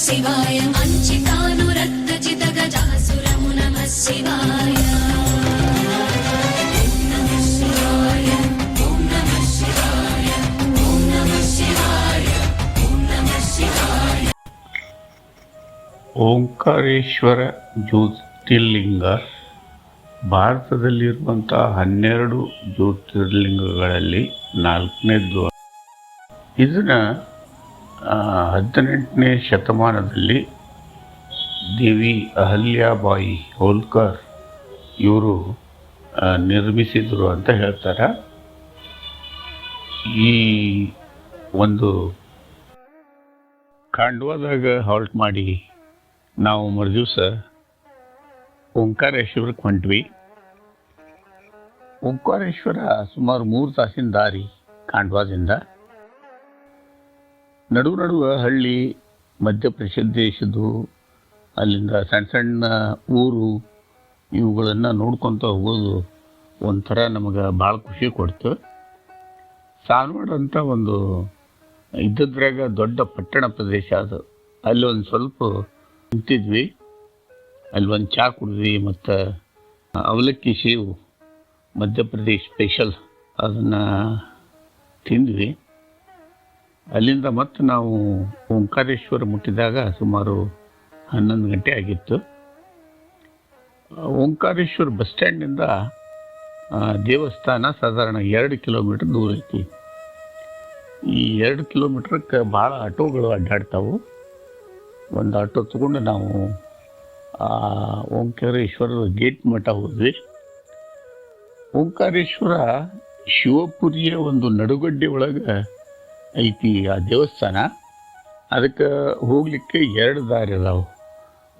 शिवाय मञ्चिकानुरक्तचितगजासुरमु नमः शिवाय ಓಂಕಾರೇಶ್ವರ ಜ್ಯೋತಿರ್ಲಿಂಗ ಭಾರತದಲ್ಲಿರುವಂಥ 12 ಜ್ಯೋತಿರ್ಲಿಂಗಗಳಲ್ಲಿ 4ನೇದ್ದು. ಇದನ್ನು 18ನೇ ಶತಮಾನದಲ್ಲಿ ದೇವಿ ಅಹಲ್ಯಾಬಾಯಿ ಹೋಲ್ಕರ್ ಇವರು ನಿರ್ಮಿಸಿದರು ಅಂತ ಹೇಳ್ತಾರೆ. ಈ ಒಂದು ಖಾಂಡ್ವಾದಾಗ ಹಾಲ್ಟ್ ಮಾಡಿ ನಾವು ಮರುದಿವಸ ಓಂಕಾರೇಶ್ವರಕ್ಕೆ ಹೊಂಟ್ವಿ. ಓಂಕಾರೇಶ್ವರ ಸುಮಾರು 3 ತಾಸಿನ ದಾರಿ ಖಾಂಡ್ವಾದಿಂದ. ನಡುವೆ ಹಳ್ಳಿ, ಮಧ್ಯಪ್ರದೇಶದ್ದು, ಅಲ್ಲಿಂದ ಸಣ್ಣ ಸಣ್ಣ ಊರು ಇವುಗಳನ್ನು ನೋಡ್ಕೊತ ಹೋಗೋದು ಒಂಥರ ನಮಗೆ ಭಾಳ ಖುಷಿ ಕೊಡ್ತು. ಸಾನವಾಡ ಅಂತ ಒಂದು ಇದ್ದದ್ರಾಗ ದೊಡ್ಡ ಪಟ್ಟಣ ಪ್ರದೇಶ ಅದು. ಅಲ್ಲಿ ಒಂದು ಸ್ವಲ್ಪ ನಿಂತಿದ್ವಿ, ಅಲ್ಲಿ ಒಂದು ಚಹಾ ಕುಡಿದ್ವಿ ಮತ್ತು ಅವಲಕ್ಕಿ ಸೇವು ಮಧ್ಯಪ್ರದೇಶ್ ಸ್ಪೆಷಲ್ ಅದನ್ನು ತಿಂದ್ವಿ. ಅಲ್ಲಿಂದ ಮತ್ತೆ ನಾವು ಓಂಕಾರೇಶ್ವರ ಮುಟ್ಟಿದಾಗ ಸುಮಾರು 11 ಗಂಟೆ ಆಗಿತ್ತು. ಓಂಕಾರೇಶ್ವರ ಬಸ್ ಸ್ಟ್ಯಾಂಡಿಂದ ದೇವಸ್ಥಾನ ಸಾಧಾರಣ 2 ಕಿಲೋಮೀಟ್ರ್ ದೂರ ಐತಿ. ಈ 2 ಕಿಲೋಮೀಟ್ರಕ್ಕೆ ಭಾಳ ಆಟೋಗಳು ಅಡ್ಡಾಡ್ತಾವೆ. ಒಂದು ಆಟೋ ತಗೊಂಡು ನಾವು ಓಂಕಾರೇಶ್ವರದ ಗೇಟ್ ಮಠ ಹೋದ್ವಿ. ಓಂಕಾರೇಶ್ವರ ಶಿವಪುರಿಯ ಒಂದು ನಡುಗಡ್ಡೆ ಒಳಗೆ ಐತಿ ಆ ದೇವಸ್ಥಾನ. ಅದಕ್ಕೆ ಹೋಗ್ಲಿಕ್ಕೆ 2 ದಾರಿ ಅದಾವೆ.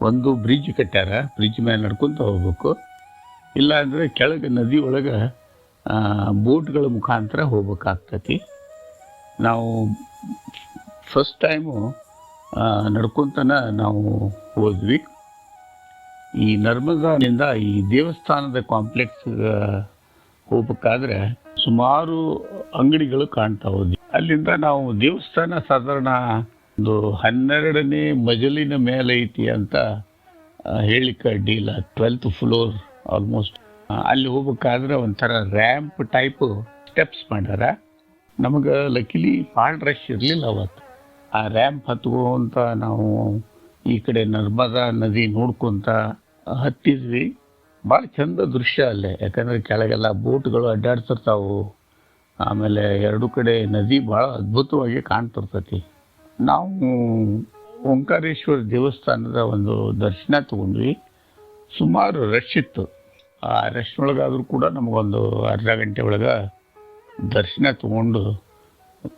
ಒಂದು ಬ್ರಿಡ್ಜ್ ಕಟ್ಟ್ಯಾರ, ಬ್ರಿಡ್ಜ್ ಮೇಲೆ ನಡ್ಕೊತ ಹೋಗ್ಬೇಕು. ಇಲ್ಲಾಂದರೆ ಕೆಳಗೆ ನದಿ ಒಳಗೆ ಬೋಟ್ಗಳ ಮುಖಾಂತರ ಹೋಗ್ಬೇಕಾಗ್ತತಿ. ನಾವು ಫಸ್ಟ್ ಟೈಮು ನಡ್ಕೊತನ ನಾವು ಹೋದ್ವಿ. ಈ ನರ್ಮದಾನಿಂದ ಈ ದೇವಸ್ಥಾನದ ಕಾಂಪ್ಲೆಕ್ಸ್ ಹೋಗ್ಬೇಕಾದ್ರೆ ಸುಮಾರು ಅಂಗಡಿಗಳು ಕಾಣ್ತಾ ಹೋದ್ವಿ. ಅಲ್ಲಿಂದ ನಾವು ದೇವಸ್ಥಾನ ಸಾಧಾರಣ ಒಂದು 12ನೇ ಮಜಲಿನ ಮೇಲೆ ಐತಿ ಅಂತ ಹೇಳಿಕ್ಕೆ ಅಡ್ಡಿಲ್ಲ. 12th floor almost. ಅಲ್ಲಿ ಹೋಗ್ಬೇಕಾದ್ರೆ ಒಂಥರ ರ್ಯಾಂಪ್ ಟೈಪ್ ಸ್ಟೆಪ್ಸ್ ಮಾಡ್ಯಾರ. ನಮಗೆ ಲಕಿಲಿ ಭಾಳ ರಶ್ ಇರಲಿಲ್ಲ ಅವತ್ತು. ಆ ರ್ಯಾಂಪ್ ಹತ್ಕೊಂತ ನಾವು ಈ ಕಡೆ ನರ್ಮದಾ ನದಿ ನೋಡ್ಕೊತ ಹತ್ತಿದ್ವಿ. ಭಾಳ ಚಂದ ದೃಶ್ಯ ಅಲ್ಲೇ, ಯಾಕಂದರೆ ಕೆಳಗೆಲ್ಲ ಬೋಟ್ಗಳು ಅಡ್ಡಾಡ್ತಿರ್ತಾವೆ. ಆಮೇಲೆ 2 ಕಡೆ ನದಿ ಭಾಳ ಅದ್ಭುತವಾಗಿ ಕಾಣ್ತಿರ್ತೈತಿ. ನಾವು ಓಂಕಾರೇಶ್ವರ ದೇವಸ್ಥಾನದ ಒಂದು ದರ್ಶನ ತಗೊಂಡ್ವಿ. ಸುಮಾರು ರಶ್ ಇತ್ತು. ಆ ರಶ್ ಒಳಗಾದರೂ ಕೂಡ ನಮಗೊಂದು ಅರ್ಧ ಗಂಟೆ ಒಳಗೆ ದರ್ಶನ ತಗೊಂಡು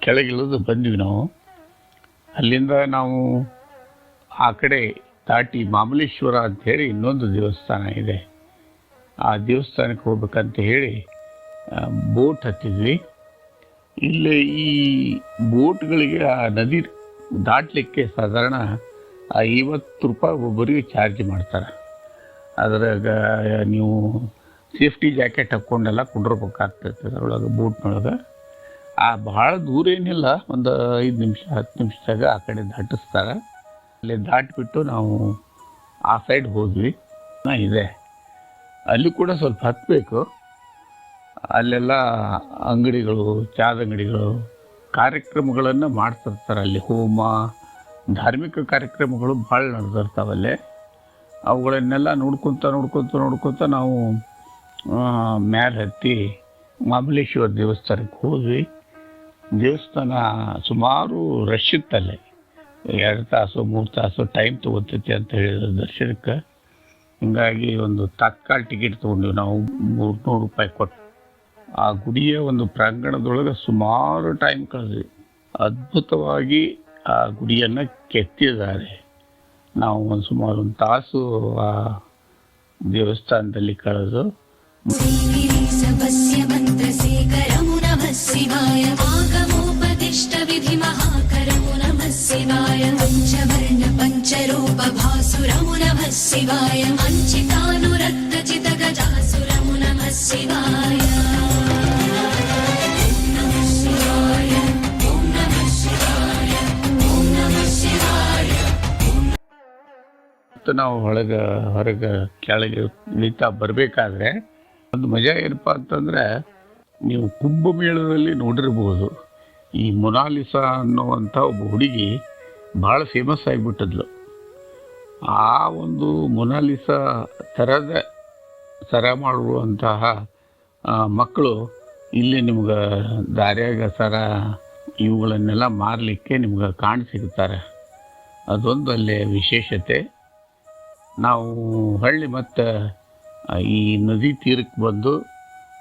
ಕೆಳಗಿಳಿದು ಬಂದ್ವಿ ನಾವು. ಅಲ್ಲಿಂದ ನಾವು ಆ ಕಡೆ ದಾಟಿ ಮಾಮಲೇಶ್ವರ ಅಂಥೇಳಿ ಇನ್ನೊಂದು ದೇವಸ್ಥಾನ ಇದೆ. ಆ ದೇವಸ್ಥಾನಕ್ಕೆ ಹೋಗ್ಬೇಕಂತ ಹೇಳಿ ಬೋಟ್ ಹತ್ತಿದ್ವಿ. ಇಲ್ಲಿ ಈ ಬೋಟ್ಗಳಿಗೆ ಆ ನದಿ ದಾಟಲಿಕ್ಕೆ ಸಾಧಾರಣ 50 ರೂಪಾಯಿ ಒಬ್ಬರಿಗೆ ಚಾರ್ಜ್ ಮಾಡ್ತಾರೆ. ಅದ್ರಾಗ ನೀವು ಸೇಫ್ಟಿ ಜಾಕೆಟ್ ಹಾಕ್ಕೊಂಡೆಲ್ಲ ಕುಂಡ್ರಬೇಕಾಗ್ತೈತೆ ಅದರೊಳಗೆ, ಬೋಟ್ನೊಳಗೆ. ಭಾಳ ದೂರ ಏನಿಲ್ಲ, ಒಂದು 5 ನಿಮಿಷ 10 ನಿಮಿಷದಾಗ ಆ ಕಡೆ ದಾಟಿಸ್ತಾರೆ. ಅಲ್ಲಿ ದಾಟಿಬಿಟ್ಟು ನಾವು ಆ ಸೈಡ್ ಹೋದ್ವಿ. ಇದೆ ಅಲ್ಲಿ ಕೂಡ ಸ್ವಲ್ಪ ಹತ್ತಬೇಕು. ಅಲ್ಲೆಲ್ಲ ಅಂಗಡಿಗಳು, ಚಾದ ಅಂಗಡಿಗಳು, ಕಾರ್ಯಕ್ರಮಗಳನ್ನು ಮಾಡ್ತಿರ್ತಾರೆ. ಅಲ್ಲಿ ಹೋಮ, ಧಾರ್ಮಿಕ ಕಾರ್ಯಕ್ರಮಗಳು ಭಾಳ ನಡೆದಿರ್ತಾವಲ್ಲೇ. ಅವುಗಳನ್ನೆಲ್ಲ ನೋಡ್ಕೊತ ನಾವು ಮ್ಯಾಲೆ ಹತ್ತಿ ಮಾಮಲೇಶ್ವರ ದೇವಸ್ಥಾನಕ್ಕೆ ಹೋದ್ವಿ. ದೇವಸ್ಥಾನ ಸುಮಾರು ರಶ್ ಇತ್ತಲ್ಲೇ. 2 ತಾಸು 3 ತಾಸು ಟೈಮ್ ತೊಗೊತೈತಿ ಅಂತ ಹೇಳಿದ್ರು ದರ್ಶನಕ್ಕೆ. ಹೀಗಾಗಿ ಒಂದು ತಾತ್ಕಾಲ ಟಿಕೆಟ್ ತೊಗೊಂಡಿವಿ ನಾವು 300 ರೂಪಾಯಿ ಕೊಟ್ಟು. ಆ ಗುಡಿಯ ಒಂದು ಪ್ರಾಂಗಣದೊಳಗೆ ಸುಮಾರು ಟೈಮ್ ಕಳೆದ್ವಿ. ಅದ್ಭುತವಾಗಿ ಆ ಗುಡಿಯನ್ನು ಕೆತ್ತಿದ್ದಾರೆ. ನಾವು ಸುಮಾರು 1 ತಾಸು ಆ ದೇವಸ್ಥಾನದಲ್ಲಿ ಕಳೆದು शिवाय आगमोपदिष्ट विधि महाकरमु नमः शिवाय पंचवर्ण पंचरूप भासुरमु नमः शिवाय मञ्चिकानुरक्तचित गजासुरमु नमः शिवाय ओम नमः शिवाय ओम नमः शिवाय ओम ಮತ್ತು ನಾವು ಹೊರಗೆ ಕೆಳಗೆ ಇಳಿತಾ ಬರಬೇಕಾದ್ರೆ ಒಂದು ಮಜಾ ಏನಪ್ಪ ಅಂತಂದರೆ, ನೀವು ಕುಂಭಮೇಳದಲ್ಲಿ ನೋಡಿರ್ಬೋದು, ಈ ಮೊನಾಲಿಸಾ ಅನ್ನುವಂಥ ಒಬ್ಬ ಹುಡುಗಿ ಭಾಳ ಫೇಮಸ್ ಆಗಿಬಿಟ್ಟಿದ್ಲು. ಆ ಒಂದು ಮೊನಾಲಿಸಾ ಸರ ಮಾಡುವಂತಹ ಮಕ್ಕಳು ಇಲ್ಲಿ ನಿಮ್ಗೆ ದಾರ್ಯಾಗ ಸರ ಇವುಗಳನ್ನೆಲ್ಲ ಮಾರಲಿಕ್ಕೆ ನಿಮ್ಗೆ ಕಾಣಸಿಗ್ತಾರೆ. ಅದೊಂದು ಅಲ್ಲೇ ವಿಶೇಷತೆ. ನಾವು ಹಳ್ಳಿ ಮತ್ತು ಈ ನದಿ ತೀರಕ್ಕೆ ಬಂದು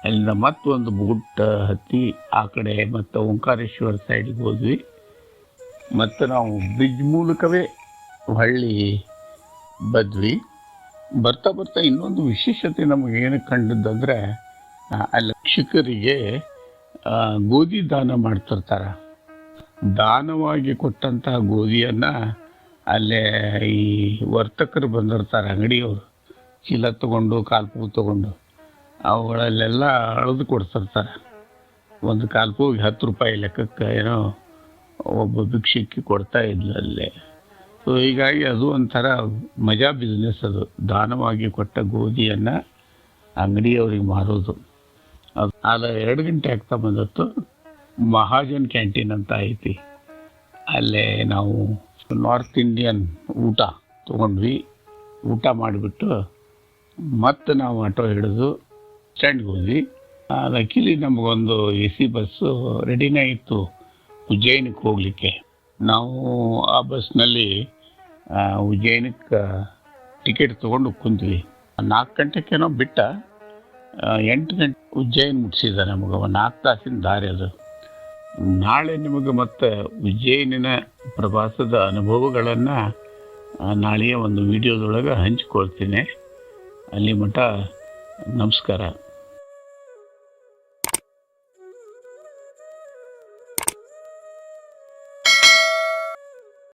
ಅಲ್ಲಿಂದ ಮತ್ತೊಂದು ಗುಡ್ಡ ಹತ್ತಿ ಆ ಕಡೆ ಮತ್ತು ಓಂಕಾರೇಶ್ವರ ಸೈಡಿಗೆ ಹೋದ್ವಿ. ಮತ್ತು ನಾವು ಬ್ರಿಡ್ಜ್ ಮೂಲಕವೇ ಹಳ್ಳಿ ಬಂದ್ವಿ. ಬರ್ತಾ ಬರ್ತಾ ಇನ್ನೊಂದು ವಿಶೇಷತೆ ನಮಗೆ ಏನು ಕಂಡದ್ದಂದರೆ, ಅಲ್ಲಿ ಶಿಕ್ಷಕರಿಗೆ ಗೋಧಿ ದಾನ ಮಾಡ್ತಿರ್ತಾರೆ. ದಾನವಾಗಿ ಕೊಟ್ಟಂತಹ ಗೋಧಿಯನ್ನು ಅಲ್ಲೇ ಈ ವರ್ತಕರು ಬಂದಿರ್ತಾರೆ, ಅಂಗಡಿಯವರು ಚೀಲ ತೊಗೊಂಡು ಕಾಲ್ಪೂ ತೊಗೊಂಡು ಅವುಗಳಲ್ಲೆಲ್ಲ ಅಳೆದು ಕೊಡ್ತಿರ್ತಾರೆ. ಒಂದು ಕಾಲ್ಪೂಗೆ 10 ರೂಪಾಯಿ ಲೆಕ್ಕಕ್ಕೆ ಏನೋ ಒಬ್ಬ ಭಿಕ್ಷಕ್ಕೆ ಕೊಡ್ತಾ ಇದ್ಲು ಅಲ್ಲೇ. ಸೊ ಹೀಗಾಗಿ ಅದು ಒಂಥರ ಮಜಾ ಬಿಸ್ನೆಸ್. ಅದು ದಾನವಾಗಿ ಕೊಟ್ಟ ಗೋಧಿಯನ್ನು ಅಂಗಡಿಯವ್ರಿಗೆ ಮಾರೋದು. ಅದು 2 ಗಂಟೆ ಆಗ್ತಾ ಬಂದತ್ತು. ಮಹಾಜನ್ ಕ್ಯಾಂಟೀನ್ ಅಂತ ಐತಿ, ಅಲ್ಲೇ ನಾವು ನಾರ್ತ್ ಇಂಡಿಯನ್ ಊಟ ತೊಗೊಂಡ್ವಿ. ಊಟ ಮಾಡಿಬಿಟ್ಟು ಮತ್ತೆ ನಾವು ಆಟೋ ಹಿಡಿದು ಸ್ಟ್ಯಾಂಡ್ಗೆ ಹೋದ್ವಿ. ಲಕ್ಕಿಲಿ ನಮಗೊಂದು AC ಬಸ್ಸು ರೆಡಿನೇ ಇತ್ತು ಉಜ್ಜಯಿನಿಗೆ ಹೋಗಲಿಕ್ಕೆ. ನಾವು ಆ ಬಸ್ನಲ್ಲಿ ಉಜ್ಜಯಿನಿಗೆ ಟಿಕೆಟ್ ತೊಗೊಂಡು ಕುಂತ್ವಿ. 4 ಗಂಟೆಗೇನೋ ಬಿಟ್ಟ, 8 ಗಂಟೆ ಉಜ್ಜಯಿನಿ ಮುಟ್ಟಿಸಿದ ನಮಗೆ. 4 ತಾಸಿನ ದಾರಿ ಅದು. ನಾಳೆ ನಿಮಗೆ ಮತ್ತೆ ಉಜ್ಜಯಿನಿನ ಪ್ರವಾಸದ ಅನುಭವಗಳನ್ನು ನಾಳೆಯ ಒಂದು ವಿಡಿಯೋದೊಳಗೆ ಹಂಚಿಕೊಳ್ತೀನಿ. ಅಲ್ಲಿ ಮಟ್ಟ ನಮಸ್ಕಾರ.